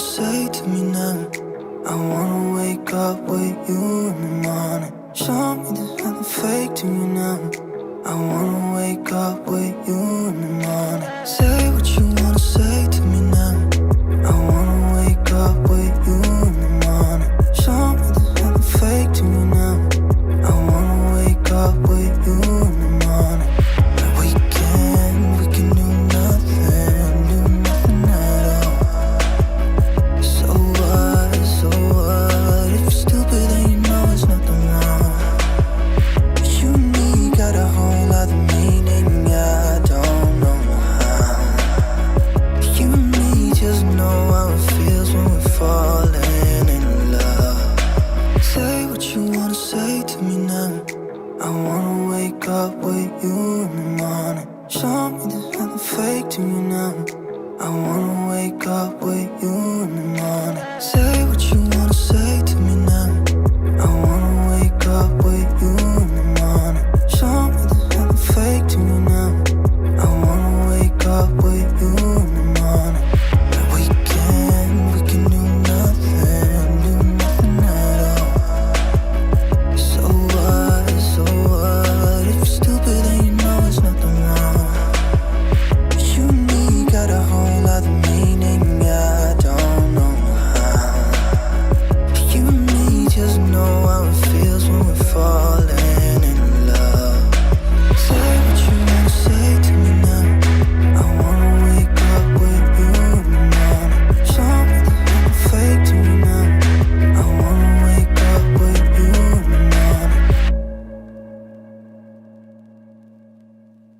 say to me now? I wanna wake up with you in the morning. Show me there's nothing fake to me now. I wanna wake up with you in the morning. Say what you wanna say to me now. I wanna wake up with you in the morning. Show me there's nothing fake to me now. I wanna wake up with you in the morning. Like we can do nothing at all. So what, if you're stupid then you know it's nothing wrong. You and me got a whole other meaning, I don't know how. You and me just know how it feels when we're falling in love. Say what you wanna say to me now. I wanna wake up with you in the morning. Show me there's nothing fake to me now. I wanna wake up with you in the morning. Say what you wanna say to me now. I wanna wake up with you in the morning. Show me there's nothing fake to me now. I wanna wake up with you in the morning. Like we can do nothing at all. So what, if you're stupid then you know it's nothing wrong. You and me got a whole other meaning, I don't know how. You and me just know how it feels when we're falling.